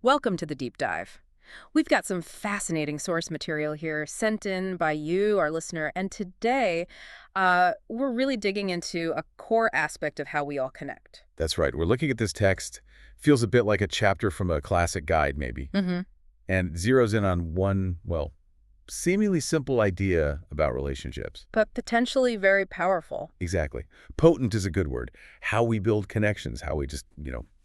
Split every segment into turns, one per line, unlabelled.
Welcome to the deep dive. We've got some fascinating source material here sent in by you, our listener, and today we're really digging into a core aspect of how we all connect.
That's right. We're looking at this text. Feels a bit like a chapter from a classic guide, maybe,
Mm-hmm.
and zeroes in on one, well, seemingly simple idea about relationships.
But potentially very powerful.
Exactly. Potent is a good word. How we build connections, how we just,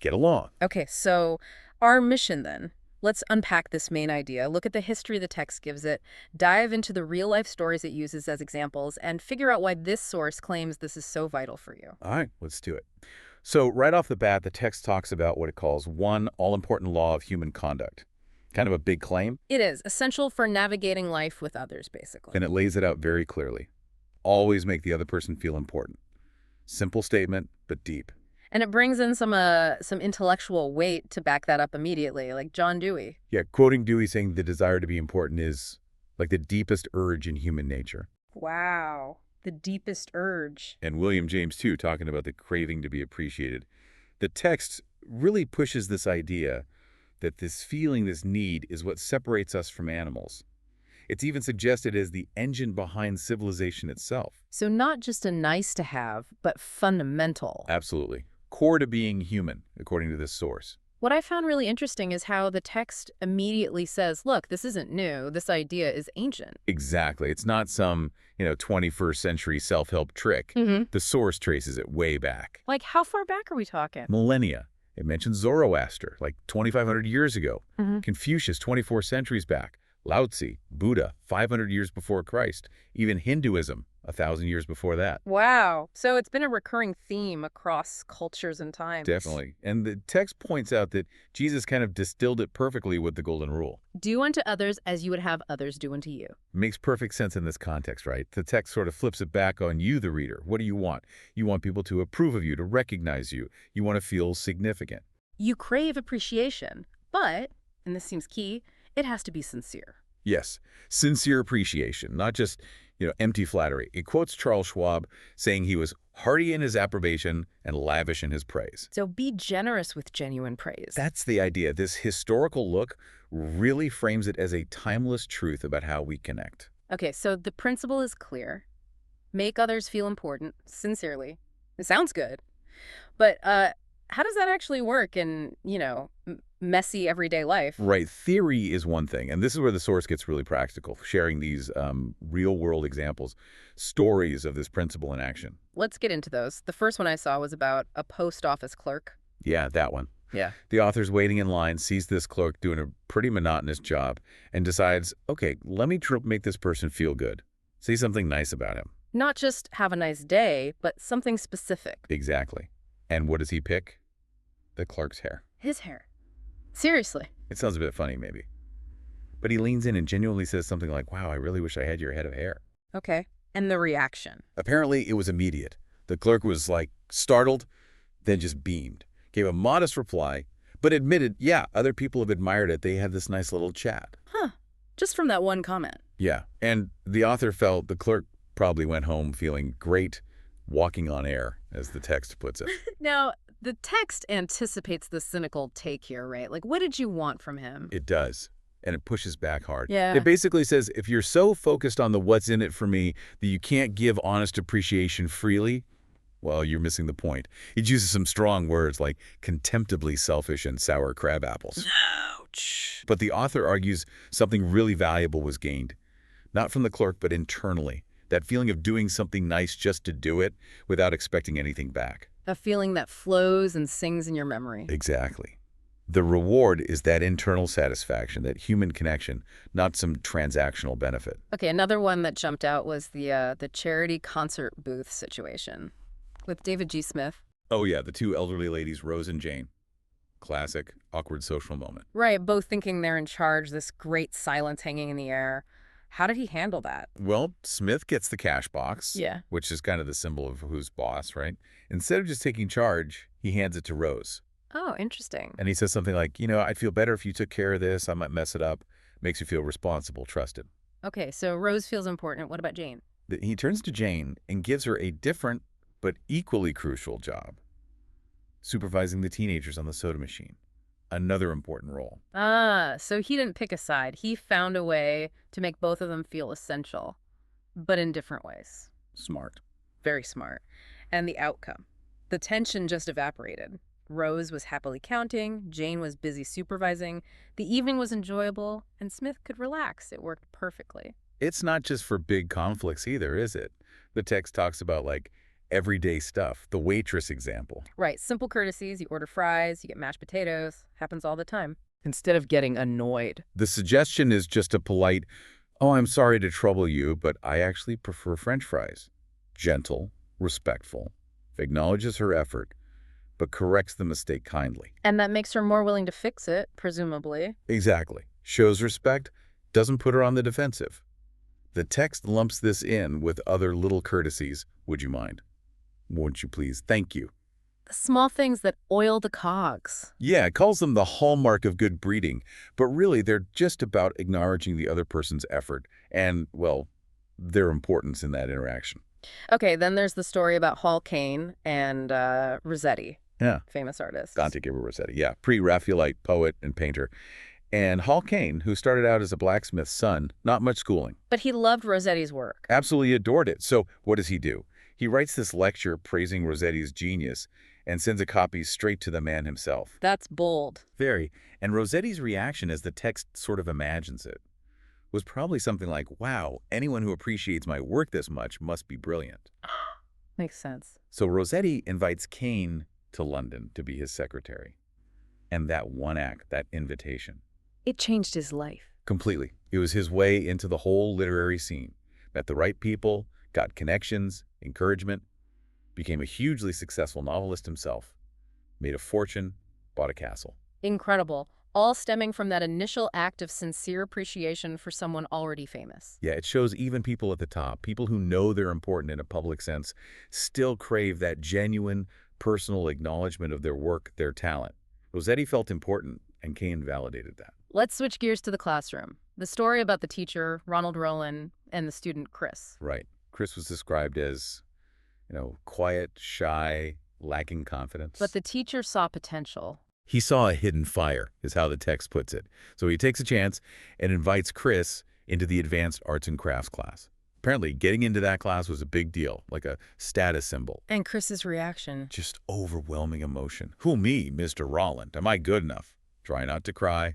get along.
Okay, so our mission then. Let's unpack this main idea, look at the history the text gives it, dive into the real-life stories it uses as examples, and figure out why this source claims this is so vital for you.
All right, let's do it. So right off the bat, the text talks about what it calls one all-important law of human conduct. Kind of a big claim,
It is essential for navigating life with others, basically.
and it lays it out very clearly. Always make the other person feel important. Simple statement, but deep.
And it brings in some intellectual weight to back that up immediately, like John Dewey.
Yeah, quoting Dewey saying the desire to be important is like the deepest urge in human nature.
Wow. The deepest urge.
And William James, too, talking about the craving to be appreciated. The text really pushes this idea that this feeling, this need, is what separates us from animals. It's even suggested as the engine behind civilization itself.
So not just a nice to have, but fundamental.
Absolutely. Core to being human, according to this source.
What I found really interesting is how the text immediately says, look, this isn't new. This idea is ancient.
Exactly. It's not some, 21st century self-help trick.
Mm-hmm.
The source traces it way back.
Like, how far back are we talking?
Millennia. It mentions Zoroaster, like 2,500 years ago.
Mm-hmm.
Confucius, 24 centuries back. Lao Tzu, Buddha, 500 years before Christ. Even Hinduism, 1,000 years before that.
Wow. So it's been a recurring theme across cultures and times.
Definitely. And the text points out that Jesus kind of distilled it perfectly with the Golden Rule.
Do unto others as you would have others do unto you.
Makes perfect sense in this context, right? The text sort of flips it back on you, the reader. What do you want? You want people to approve of you, to recognize you. You want to feel significant.
You crave appreciation, but, and this seems key, it has to be sincere.
Yes, sincere appreciation, not just, empty flattery. It quotes Charles Schwab saying he was hearty in his approbation and lavish in his praise.
So be generous with genuine praise.
That's the idea. This historical look really frames it as a timeless truth about how we connect.
Okay, so the principle is clear. Make others feel important, sincerely. It sounds good. But how does that actually work in, messy everyday life?
Right. Theory is one thing, and this is where the source gets really practical, sharing these real-world examples, stories of this principle in action.
Let's get into those. The first one I saw was about a post office clerk.
Yeah, that one.
Yeah.
The author's waiting in line, sees this clerk doing a pretty monotonous job, and decides, okay, let me make this person feel good. Say something nice about him.
Not just have a nice day, but something specific.
Exactly. And what does he pick? The clerk's hair.
His hair. Seriously.
It sounds a bit funny, maybe. But he leans in and genuinely says something like, wow, I really wish I had your head of hair.
Okay. And the reaction.
Apparently, it was immediate. The clerk was, startled, then just beamed. Gave a modest reply, but admitted, yeah, other people have admired it. They had this nice little chat.
Huh. Just from that one comment.
Yeah. And the author felt the clerk probably went home feeling great, walking on air, as the text puts it.
Now, the text anticipates the cynical take here, right? Like, what did you want from him?
It does. And it pushes back hard.
Yeah.
It basically says, if you're so focused on the what's in it for me that you can't give honest appreciation freely, well, you're missing the point. It uses some strong words like contemptibly selfish and sour crab apples.
Ouch.
But the author argues something really valuable was gained. Not from the clerk, but internally. That feeling of doing something nice just to do it without expecting anything back.
A feeling that flows and sings in your memory.
Exactly. The reward is that internal satisfaction, that human connection, not some transactional benefit.
Okay, another one that jumped out was the charity concert booth situation with David G. Smith.
Oh yeah, the two elderly ladies, Rose and Jane. Classic, awkward social moment.
Right, both thinking they're in charge, this great silence hanging in the air. How did he handle that?
Well, Smith gets the cash box,
Yeah.
which is kind of the symbol of who's boss, right? Instead of just taking charge, he hands it to Rose.
Oh, interesting.
And he says something like, I'd feel better if you took care of this. I might mess it up. Makes you feel responsible, trusted.
Okay, so Rose feels important. What about Jane?
He turns to Jane and gives her a different but equally crucial job. Supervising the teenagers on the soda machine. another important role.
Ah, so he didn't pick a side. He found a way to make both of them feel essential, but in different ways.
Smart.
Very smart. And the outcome. The tension just evaporated. Rose was happily counting, Jane was busy supervising, the evening was enjoyable, and Smith could relax. It worked perfectly.
It's not just for big conflicts either, is it? The text talks about, like, everyday stuff, the waitress example.
Right, simple courtesies, you order fries, you get mashed potatoes, happens all the time. Instead of getting annoyed.
The suggestion is just a polite, "Oh, I'm sorry to trouble you, but I actually prefer French fries." Gentle, respectful, acknowledges her effort, but corrects the mistake kindly.
And that makes her more willing to fix it, presumably.
Exactly. Shows respect, doesn't put her on the defensive. The text lumps this in with other little courtesies. Would you mind? Won't you please? Thank you.
The small things that oil the cogs.
Yeah, it calls them the hallmark of good breeding, but really they're just about acknowledging the other person's effort and, well, their importance in that interaction.
Okay, then there's the story about Hall Caine and Rossetti,
Yeah,
famous artist.
Dante Gabriel Rossetti, yeah, pre-Raphaelite poet and painter. And Hall Caine, who started out as a blacksmith's son, not much schooling.
But he loved Rossetti's work.
Absolutely adored it. So what does he do? He writes this lecture praising Rossetti's genius and sends a copy straight to the man himself.
That's bold.
Very. And Rossetti's reaction, as the text sort of imagines it, was probably something like, "Wow, anyone who appreciates my work this much must be brilliant."
Makes sense.
So Rossetti invites Caine to London to be his secretary. And that one act, that invitation,
It changed his life.
completely. It was his way into the whole literary scene. Met the right people, got connections, encouragement, became a hugely successful novelist himself, made a fortune, bought a castle.
Incredible. All stemming from that initial act of sincere appreciation for someone already famous.
Yeah, it shows even people at the top, people who know they're important in a public sense, still crave that genuine, personal acknowledgement of their work, their talent. Rossetti felt important, and Caine validated that.
Let's switch gears to the classroom. The story about the teacher, Ronald Rowland, and the student, Chris.
Right. Chris was described as, quiet, shy, lacking confidence.
But the teacher saw potential.
He saw a hidden fire, is how the text puts it. So he takes a chance and invites Chris into the advanced arts and crafts class. Apparently, getting into that class was a big deal, like a status symbol.
And Chris's reaction.
Just overwhelming emotion. Who me, Mr. Rowland? Am I good enough? Try not to cry.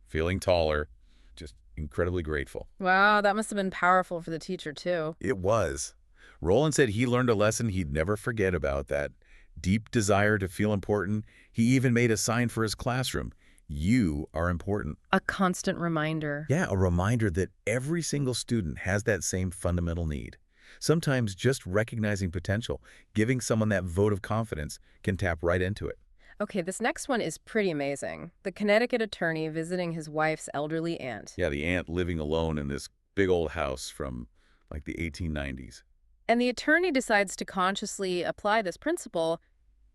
Feeling taller. Just incredibly grateful.
Wow, that must have been powerful for the teacher, too.
It was. Rowland said he learned a lesson he'd never forget about that deep desire to feel important. He even made a sign for his classroom. You are important.
A constant reminder.
Yeah, a reminder that every single student has that same fundamental need. Sometimes just recognizing potential, giving someone that vote of confidence, can tap right into it.
Okay, this next one is pretty amazing. The Connecticut attorney visiting his wife's elderly aunt.
Yeah, the aunt living alone in this big old house from like the 1890s.
And the attorney decides to consciously apply this principle.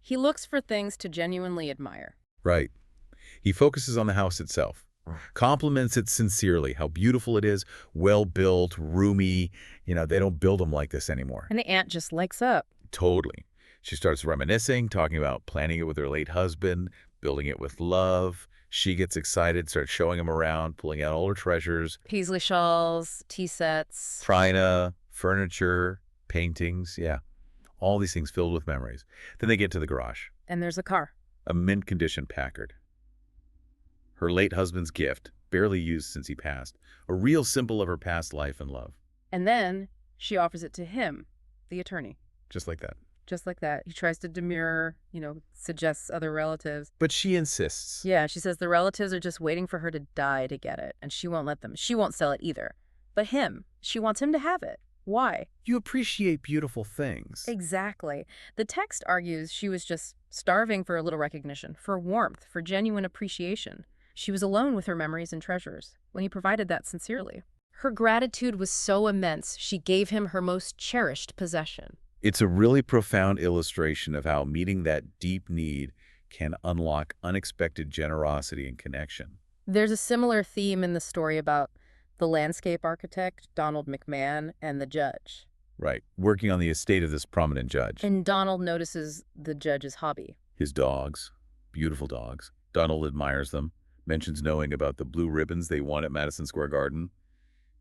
He looks for things to genuinely admire.
Right. He focuses on the house itself, compliments it sincerely, how beautiful it is, well-built, roomy. They don't build them like this anymore.
And the aunt just lights up.
Totally. She starts reminiscing, talking about planning it with her late husband, building it with love. She gets excited, starts showing him around, pulling out all her treasures.
Paisley shawls, tea sets.
China, furniture, paintings, yeah. All these things filled with memories. Then they get to the garage.
And there's a car.
A mint-condition Packard. Her late husband's gift, barely used since he passed. A real symbol of her past life and love.
And then she offers it to him, the attorney.
Just like that.
Just like that. He tries to demur, suggests other relatives.
But she insists.
Yeah, she says the relatives are just waiting for her to die to get it, and she won't let them. She won't sell it either. But him, she wants him to have it. Why?
You appreciate beautiful things.
Exactly. The text argues she was just starving for a little recognition, for warmth, for genuine appreciation. She was alone with her memories and treasures when he provided that sincerely. Her gratitude was so immense, she gave him her most cherished possession.
It's a really profound illustration of how meeting that deep need can unlock unexpected generosity and connection.
There's a similar theme in the story about the landscape architect, Donald McMahon, and the judge.
Right, working on the estate of this prominent judge.
And Donald notices the judge's hobby.
His dogs, beautiful dogs. Donald admires them, mentions knowing about the blue ribbons they won at Madison Square Garden.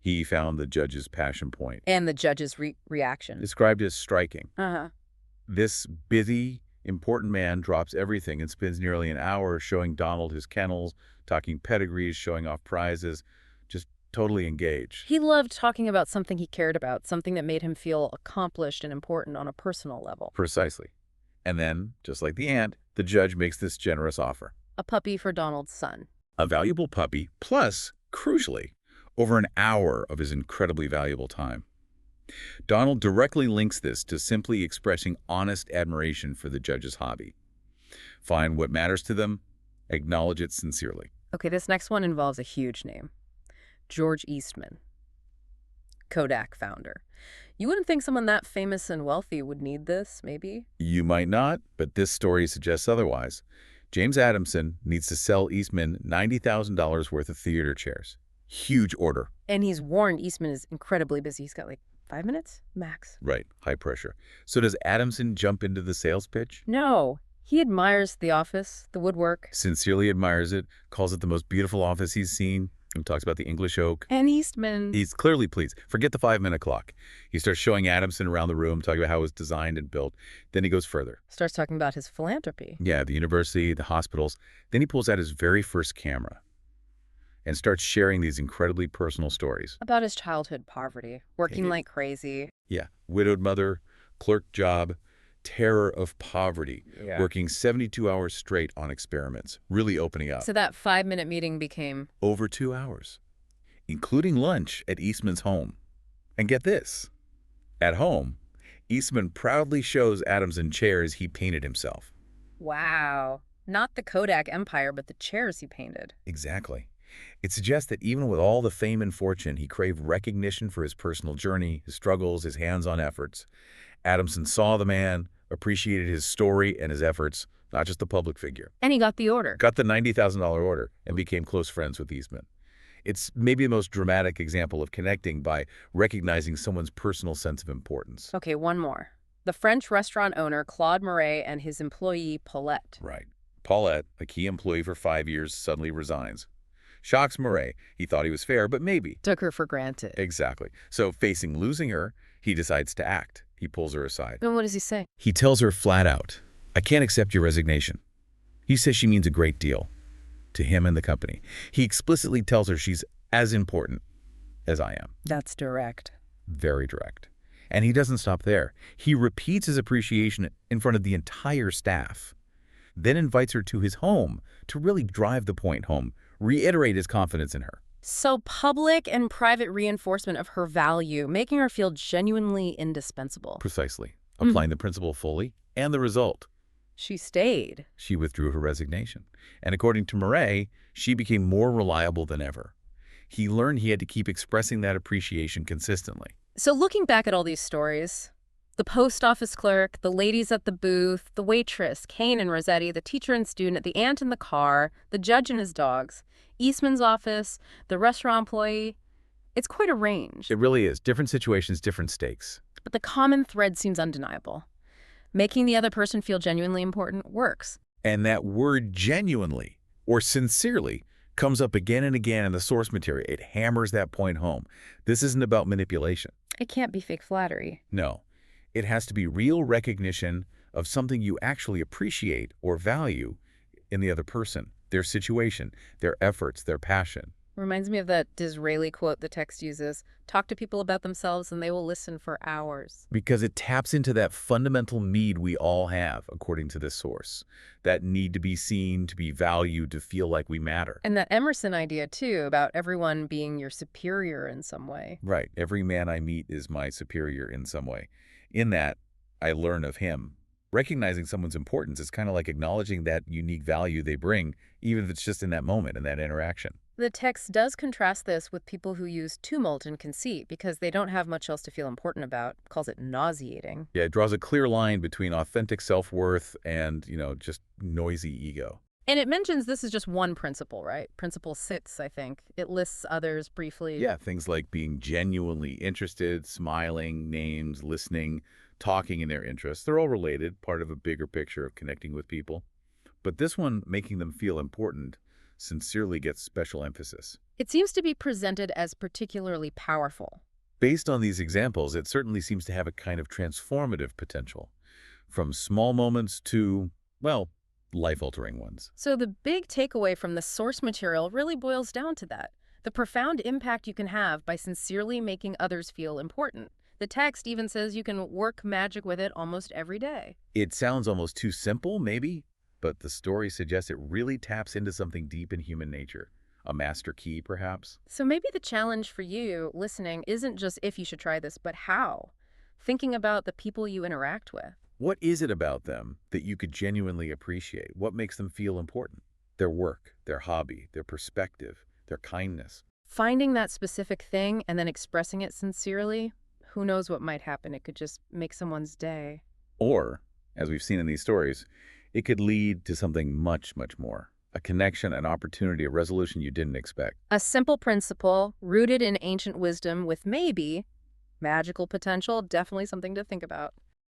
He found the judge's passion point,
And the judge's reaction.
described as striking.
Uh-huh.
This busy, important man drops everything and spends nearly an hour showing Donald his kennels, talking pedigrees, showing off prizes, just totally engaged.
He loved talking about something he cared about, something that made him feel accomplished and important on a personal level.
Precisely. And then, just like the ant, the judge makes this generous offer.
A puppy for Donald's son.
A valuable puppy, plus, crucially, over an hour of his incredibly valuable time. Donald directly links this to simply expressing honest admiration for the judge's hobby. Find what matters to them, acknowledge it sincerely.
Okay, this next one involves a huge name. George Eastman, Kodak founder. You wouldn't think someone that famous and wealthy would need this, maybe?
You might not, but this story suggests otherwise. James Adamson needs to sell Eastman $90,000 worth of theater chairs. Huge order.
And he's warned Eastman is incredibly busy. He's got like 5 minutes max.
Right, high pressure. So does Adamson jump into the sales pitch?
No, he admires the office, the woodwork.
Sincerely admires it, calls it the most beautiful office he's seen, and talks about the English oak.
And Eastman...
He's clearly pleased. Forget the 5-minute clock. He starts showing Adamson around the room, talking about how it was designed and built. Then he goes further.
starts talking about his philanthropy.
Yeah, the university, the hospitals. Then he pulls out his very first camera and starts sharing these incredibly personal stories.
About his childhood poverty, working
Hey.
like crazy.
Yeah, widowed mother, clerk job, terror of poverty, working 72 hours straight on experiments, really opening up.
So that 5-minute meeting became...
Over 2 hours, including lunch at Eastman's home. And get this, at home, Eastman proudly shows Adamson chairs he painted himself.
Wow. Not the Kodak empire, but the chairs he painted.
Exactly. It suggests that even with all the fame and fortune, he craved recognition for his personal journey, his struggles, his hands-on efforts. Adamson saw the man, appreciated his story and his efforts, not just the public figure.
And he got the order.
Got the $90,000 order and became close friends with Eastman. It's maybe the most dramatic example of connecting by recognizing someone's personal sense of importance.
Okay, one more. The French restaurant owner Claude Murray and his employee Paulette.
Right. Paulette, a key employee for 5 years, suddenly resigns. Shocks Murray. He thought he was fair, but maybe.
Took her for granted.
Exactly. So facing losing her, he decides to act. He pulls her aside.
And what does he say?
He tells her flat out, "I can't accept your resignation." He says she means a great deal to him and the company. He explicitly tells her she's as important as I am.
That's direct.
Very direct. And he doesn't stop there. He repeats his appreciation in front of the entire staff, then invites her to his home to really drive the point home, reiterate his confidence in her.
So public and private reinforcement of her value, making her feel genuinely indispensable.
Precisely. Applying the principle fully, and the result.
She stayed.
She withdrew her resignation. And according to Murray, she became more reliable than ever. He learned he had to keep expressing that appreciation consistently.
So looking back at all these stories, the post office clerk, the ladies at the booth, the waitress, Kane and Rossetti, the teacher and student, the aunt in the car, the judge and his dogs, Eastman's office, the restaurant employee, it's quite a range.
It really is. Different situations, different stakes.
But the common thread seems undeniable. Making the other person feel genuinely important works.
And that word genuinely or sincerely comes up again and again in the source material. It hammers that point home. This isn't about manipulation.
It can't be fake flattery.
No. It has to be real recognition of something you actually appreciate or value in the other person, their situation, their efforts, their passion.
Reminds me of that Disraeli quote the text uses, talk to people about themselves and they will listen for hours.
Because it taps into that fundamental need we all have, according to this source. That need to be seen, to be valued, to feel like we matter.
And that Emerson idea, too, about everyone being your superior in some way.
Right. Every man I meet is my superior in some way. In that, I learn of him. Recognizing someone's importance is kind of like acknowledging that unique value they bring, even if it's just in that moment, in that interaction.
The text does contrast this with people who use tumult and conceit because they don't have much else to feel important about. Calls it nauseating.
Yeah, it draws a clear line between authentic self-worth and, just noisy ego.
And it mentions this is just one principle, right? Principle 6, I think. It lists others briefly.
Yeah, things like being genuinely interested, smiling, names, listening, talking in their interests. They're all related, part of a bigger picture of connecting with people. But this one, making them feel important, sincerely gets special emphasis.
It seems to be presented as particularly powerful.
Based on these examples, it certainly seems to have a kind of transformative potential, from small moments to, well, life-altering ones.
So the big takeaway from the source material really boils down to that. The profound impact you can have by sincerely making others feel important. The text even says you can work magic with it almost every day.
It sounds almost too simple, maybe, but the story suggests it really taps into something deep in human nature. A master key, perhaps?
So maybe the challenge for you listening isn't just if you should try this, but how. Thinking about the people you interact with.
What is it about them that you could genuinely appreciate? What makes them feel important? Their work, their hobby, their perspective, their kindness.
Finding that specific thing and then expressing it sincerely, who knows what might happen. It could just make someone's day.
Or, as we've seen in these stories, it could lead to something much, much more. A connection, an opportunity, a resolution you didn't expect.
A simple principle rooted in ancient wisdom with maybe magical potential, definitely something to think about.